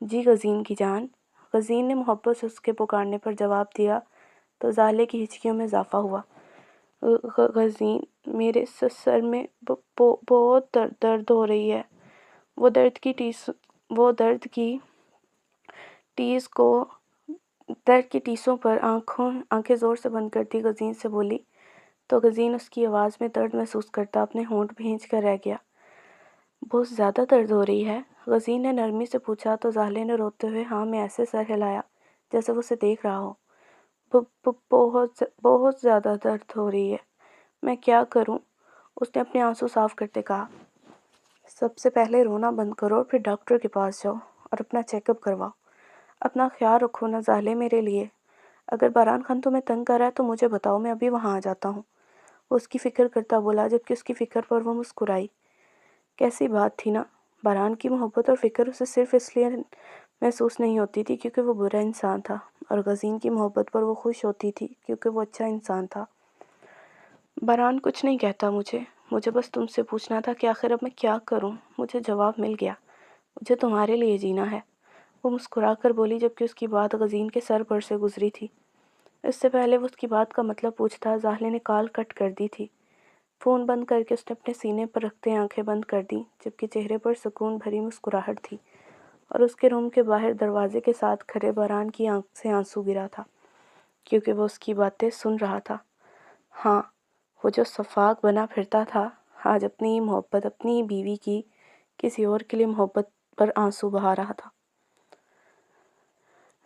جی غزین کی جان، غزین نے محبت سے اس کے پکارنے پر جواب دیا تو زالے کی ہچکیوں میں اضافہ ہوا۔ غزین، میرے سر میں بہت درد ہو رہی ہے۔ وہ درد کی ٹیسوں پر آنکھیں زور سے بند کرتی غزین سے بولی تو غزین اس کی آواز میں درد محسوس کرتا اپنے ہونٹ بھینچ کر رہ گیا۔ بہت زیادہ درد ہو رہی ہے؟ غزین نے نرمی سے پوچھا تو زالے نے روتے ہوئے ہاں میں ایسے سر ہلایا جیسے وہ اسے دیکھ رہا ہو۔ بہت زیادہ درد ہو رہی ہے، میں کیا کروں؟ اس نے اپنے آنسو صاف کرتے کہا۔ سب سے پہلے رونا بند کرو اور پھر ڈاکٹر کے پاس جاؤ اور اپنا چیک اپ کرواؤ۔ اپنا خیال رکھو نا زالے میرے لیے۔ اگر باران خان تمہیں تنگ کر رہا ہے تو مجھے بتاؤ، میں ابھی وہاں آ جاتا ہوں۔ وہ اس کی فکر کرتا بولا جبکہ اس کی فکر پر وہ مسکرائی۔ کیسی بات تھی نا، باران کی محبت اور فکر اسے صرف اس لیے محسوس نہیں ہوتی تھی کیونکہ وہ برا انسان تھا، اور غزین کی محبت پر وہ خوش ہوتی تھی کیونکہ وہ اچھا انسان تھا۔ باران کچھ نہیں کہتا مجھے بس تم سے پوچھنا تھا کہ آخر اب میں کیا کروں؟ مجھے جواب مل گیا، مجھے تمہارے لیے جینا ہے، وہ مسکرا کر بولی جبکہ اس کی بات غزین کے سر پر سے گزری تھی۔ اس سے پہلے وہ اس کی بات کا مطلب پوچھتا، زاہلے نے کال کٹ کر دی تھی۔ فون بند کر کے اس نے اپنے سینے پر رکھتے آنکھیں بند کر دیں جبکہ چہرے پر سکون بھری مسکراہٹ تھی، اور اس کے روم کے باہر دروازے کے ساتھ کھڑے باران کی آنکھ سے آنسو گرا تھا کیونکہ وہ اس کی باتیں سن رہا تھا۔ ہاں، وہ جو شفاق بنا پھرتا تھا آج اپنی ہی محبت، اپنی ہی بیوی کی کسی اور کے لیے محبت پر آنسو بہا رہا تھا۔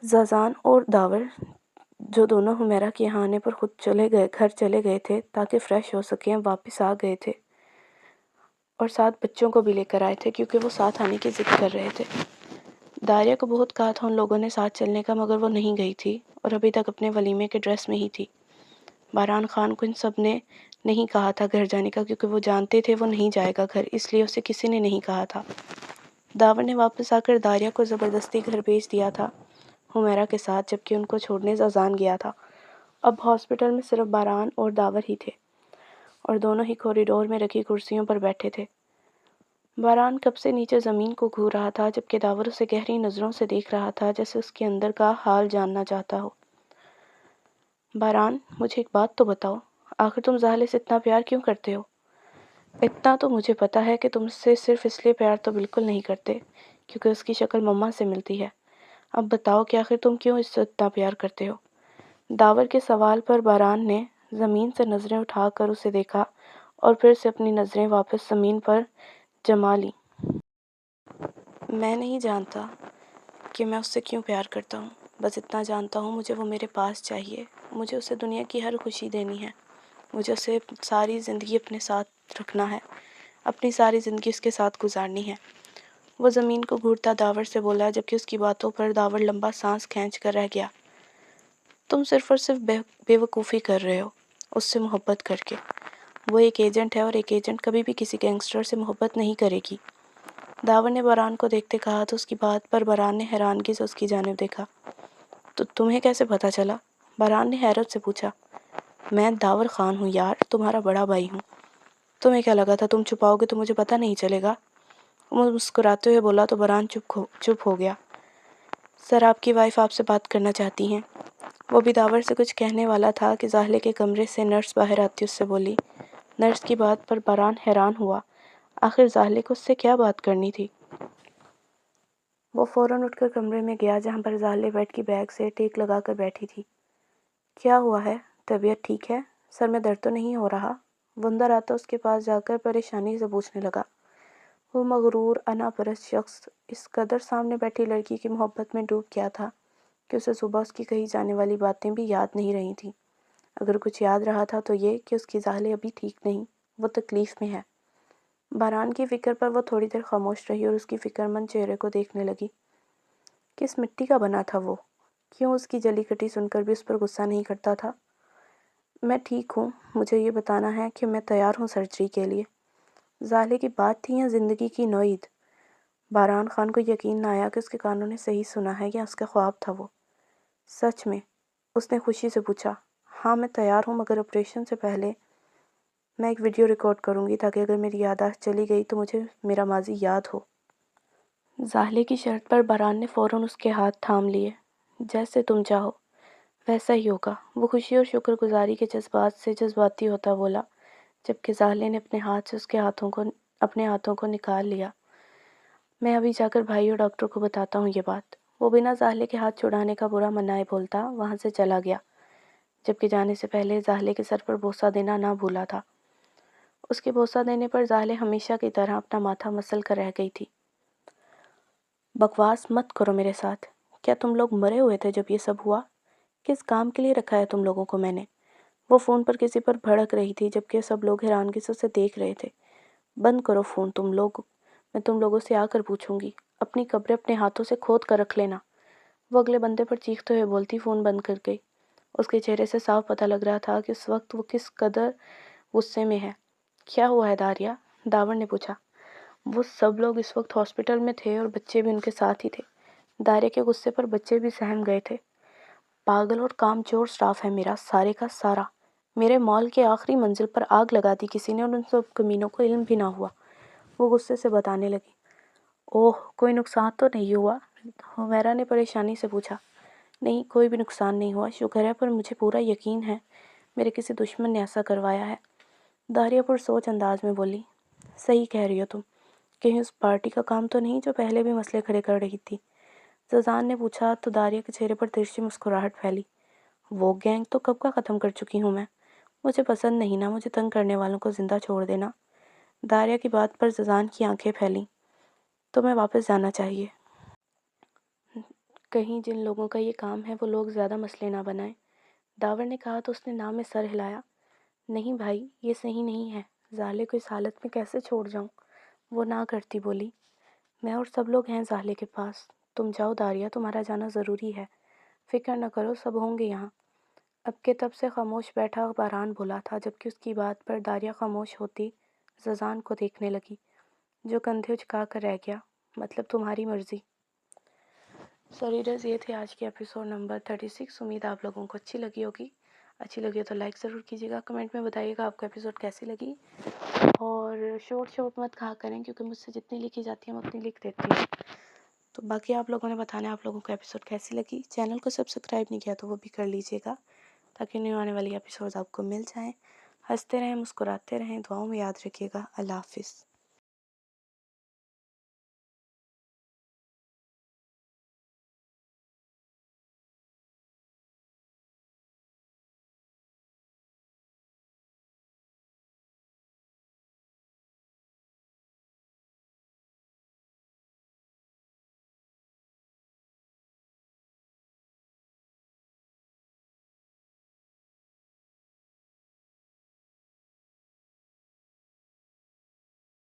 زازان اور داور جو دونوں حمیرہ کے یہاں آنے پر خود گھر چلے گئے تھے تاکہ فریش ہو سکیں، واپس آ گئے تھے اور ساتھ بچوں کو بھی لے کر آئے تھے کیونکہ وہ ساتھ آنے کی ضد کر رہے تھے۔ داریہ کو بہت کہا تھا ان لوگوں نے ساتھ چلنے کا مگر وہ نہیں گئی تھی اور ابھی تک اپنے ولیمے کے ڈریس میں ہی تھی۔ باران خان کو ان سب نے نہیں کہا تھا گھر جانے کا کیونکہ وہ جانتے تھے وہ نہیں جائے گا گھر، اس لیے اسے کسی نے نہیں کہا تھا۔ داور نے واپس آ کر داریہ کو زبردستی گھر بھیج دیا تھا حمیرہ کے ساتھ، جبکہ ان کو چھوڑنے زازان گیا تھا۔ اب ہاسپٹل میں صرف باران اور داور ہی تھے اور دونوں ہی کوریڈور میں رکھی کرسیوں پر بیٹھے تھے۔ باران کب سے نیچے زمین کو گھور رہا تھا جبکہ داور اسے گہری نظروں سے دیکھ رہا تھا جیسے اس کے اندر کا حال جاننا چاہتا ہو۔ باران، مجھے ایک بات تو بتاؤ، آخر تم زاہلے سے اتنا پیار کیوں کرتے ہو؟ اتنا تو مجھے پتا ہے کہ تم سے صرف اس لیے پیار تو بالکل نہیں کرتے کیونکہ اس کی شکل مما سے ملتی ہے۔ اب بتاؤ کہ آخر تم کیوں اس سے اتنا پیار کرتے ہو؟ داور کے سوال پر باران نے زمین سے نظریں اٹھا کر اسے دیکھا اور پھر سے اپنی نظریں واپس زمین پر جما لیں۔ میں نہیں جانتا کہ میں اس سے کیوں پیار کرتا ہوں، بس اتنا جانتا ہوں مجھے وہ میرے پاس چاہیے، مجھے اسے دنیا کی ہر خوشی دینی ہے، مجھے اسے ساری زندگی اپنے ساتھ رکھنا ہے، اپنی ساری زندگی اس کے ساتھ گزارنی ہے۔ وہ زمین کو گھورتا داور سے بولا جبکہ اس کی باتوں پر داور لمبا سانس کھینچ کر رہ گیا۔ تم صرف اور صرف بے وقوفی کر رہے ہو اس سے محبت کر کے۔ وہ ایک ایجنٹ ہے اور ایک ایجنٹ کبھی بھی کسی گینگسٹر سے محبت نہیں کرے گی۔ داور نے باران کو دیکھتے کہا تو اس کی بات پر باران نے حیرانگی سے اس کی جانب دیکھا۔ تو تمہیں کیسے پتہ چلا؟ باران نے حیرت سے پوچھا۔ میں داور خان ہوں یار، تمہارا بڑا بھائی ہوں۔ تمہیں کیا لگا تھا تم چھپاؤ گے تو مجھے پتہ نہیں چلے گا؟ وہ مسکراتے ہوئے بولا تو باران چپ ہو گیا۔ سر، آپ کی وائف آپ سے بات کرنا چاہتی ہیں۔ وہ بھی داور سے کچھ کہنے والا تھا کہ زاہلے کے کمرے سے نرس باہر آتی اس سے بولی۔ نرس کی بات پر باران حیران ہوا، آخر زاہلے کو اس سے کیا بات کرنی تھی؟ وہ فوراً اٹھ کر کمرے میں گیا جہاں پر زاہلے بیڈ کی بیگ سے ٹیک لگا کر بیٹھی تھی۔ کیا ہوا ہے؟ طبیعت ٹھیک ہے؟ سر میں درد تو نہیں ہو رہا؟ وہ اندر آتا اس کے پاس جا کر پریشانی سے پوچھنے لگا۔ وہ مغرور انا پرست شخص اس قدر سامنے بیٹھی لڑکی کی محبت میں ڈوب گیا تھا کہ اسے صبح اس کی کہی جانے والی باتیں بھی یاد نہیں رہی تھیں۔ اگر کچھ یاد رہا تھا تو یہ کہ اس کی زاہلے ابھی ٹھیک نہیں، وہ تکلیف میں ہے۔ باران کی فکر پر وہ تھوڑی دیر خاموش رہی اور اس کی فکر مند چہرے کو دیکھنے لگی۔ کس مٹی کا بنا تھا وہ؟ کیوں اس کی جلی کٹی سن کر بھی اس پر غصہ نہیں کرتا تھا؟ میں ٹھیک ہوں، مجھے یہ بتانا ہے کہ میں تیار ہوں سرجری کے لیے۔ زاہلے کی بات تھی یا زندگی کی نوعید؟ باران خان کو یقین نہ آیا کہ اس کے کانوں نے صحیح سنا ہے یا اس کا خواب تھا وہ۔ سچ میں؟ اس نے خوشی سے پوچھا۔ ہاں میں تیار ہوں مگر آپریشن سے پہلے میں ایک ویڈیو ریکارڈ کروں گی تاکہ اگر میری یادداشت چلی گئی تو مجھے میرا ماضی یاد ہو۔ زاہلے کی شرط پر باران نے فوراً اس کے ہاتھ تھام لیے۔ جیسے تم چاہو ویسا ہی ہوگا، وہ خوشی اور شکر گزاری کے جذبات سے جذباتی ہوتا بولا، جبکہ زاہلے نے اپنے ہاتھ سے اس کے اپنے ہاتھوں کو نکال لیا۔ میں ابھی جا کر بھائی اور ڈاکٹر کو بتاتا ہوں یہ بات۔ وہ بنا زاہلے کے ہاتھ چھڑانے کا برا منائے بولتا وہاں سے چلا گیا، جبکہ جانے سے پہلے زاہلے کے سر پر بوسہ دینا نہ بھولا تھا۔ اس کے بوسہ دینے پر زاہلے ہمیشہ کی طرح اپنا ماتھا مسل کر رہ گئی تھی۔ بکواس مت کرو میرے ساتھ، کیا تم لوگ مرے ہوئے تھے جب یہ سب ہوا؟ کس کام کے لیے رکھا ہے تم لوگوں کو میں نے؟ وہ فون پر کسی پر بھڑک رہی تھی جبکہ سب لوگ حیرانگی سے اسے دیکھ رہے تھے۔ بند کرو فون تم لوگ، میں تم لوگوں سے آ کر پوچھوں گی، اپنی قبریں اپنے ہاتھوں سے کھود کر رکھ لینا۔ وہ اگلے بندے پر چیختے ہوئے بولتی فون بند کر گئی۔ اس کے چہرے سے صاف پتہ لگ رہا تھا کہ اس وقت وہ کس قدر غصے میں ہے۔ کیا ہوا ہے داریا؟ داور نے پوچھا۔ وہ سب لوگ اس وقت ہاسپٹل میں تھے اور بچے بھی ان کے ساتھ ہی تھے۔ داریا کے غصے پر بچے بھی سہم گئے تھے۔ پاگل اور کام چور سٹاف ہے میرا سارے کا سارا۔ میرے مال کے آخری منزل پر آگ لگا دی کسی نے اور ان سب کمینوں کو علم بھی نہ ہوا۔ وہ غصے سے بتانے لگی۔ اوہ، کوئی نقصان تو نہیں ہوا؟ حمیرہ نے پریشانی سے پوچھا۔ نہیں، کوئی بھی نقصان نہیں ہوا، شکر ہے، پر مجھے پورا یقین ہے میرے کسی دشمن نے ایسا کروایا ہے۔ داریا پر سوچ انداز میں بولی۔ صحیح کہہ رہی ہو تم، کہیں اس پارٹی کا کام تو نہیں جو پہلے بھی مسئلے کھڑے کر رہی تھی؟ ززان نے پوچھا تو داریا کے چہرے پر ترچھی مسکراہٹ پھیلی۔ وہ گینگ تو کب کا ختم کر چکی ہوں میں، مجھے پسند نہیں نا مجھے تنگ کرنے والوں کو زندہ چھوڑ دینا۔ داریا کی بات پر ززان کی آنکھیں پھیلیں۔ تمہیں واپس جانا چاہیے، کہیں جن لوگوں کا یہ کام ہے وہ لوگ زیادہ مسئلے نہ بنائیں۔ داور نے کہا تو اس نے نام میں سر ہلایا۔ نہیں بھائی، یہ صحیح نہیں ہے، زالے کو اس حالت میں کیسے چھوڑ جاؤں؟ وہ نہ کرتی بولی۔ میں اور سب لوگ ہیں زالے کے پاس، تم جاؤ داریا، تمہارا جانا ضروری ہے، فکر نہ کرو، سب ہوں گے یہاں۔ اب کے تب سے خاموش بیٹھا باران بولا تھا، جبکہ اس کی بات پر داریا خاموش ہوتی ززان کو دیکھنے لگی، جو کندھے اچکا کر رہ گیا۔ مطلب تمہاری مرضی۔ سو ریڈرز، یہ تھے آج کے ایپیسوڈ نمبر 36۔ امید آپ لوگوں کو اچھی لگی ہوگی۔ اچھی لگی ہو تو لائک ضرور کیجیے گا، کمنٹ میں بتائیے گا آپ کو ایپیسوڈ کیسی لگی، اور شارٹ مت کہا کریں کیونکہ مجھ سے جتنی لکھی جاتی ہے میں اتنی لکھ دیتی ہوں۔ تو باقی آپ لوگوں نے بتانا ہے آپ لوگوں کو ایپیسوڈ کیسی لگی۔ چینل کو سبسکرائب نہیں کیا تو وہ بھی کر لیجیے گا تاکہ نیو آنے والی ایپیسوڈز آپ کو مل جائیں۔ ہنستے رہیں، مسکراتے رہیں، دعاؤں میں یاد رکھیے گا۔ اللہ حافظ۔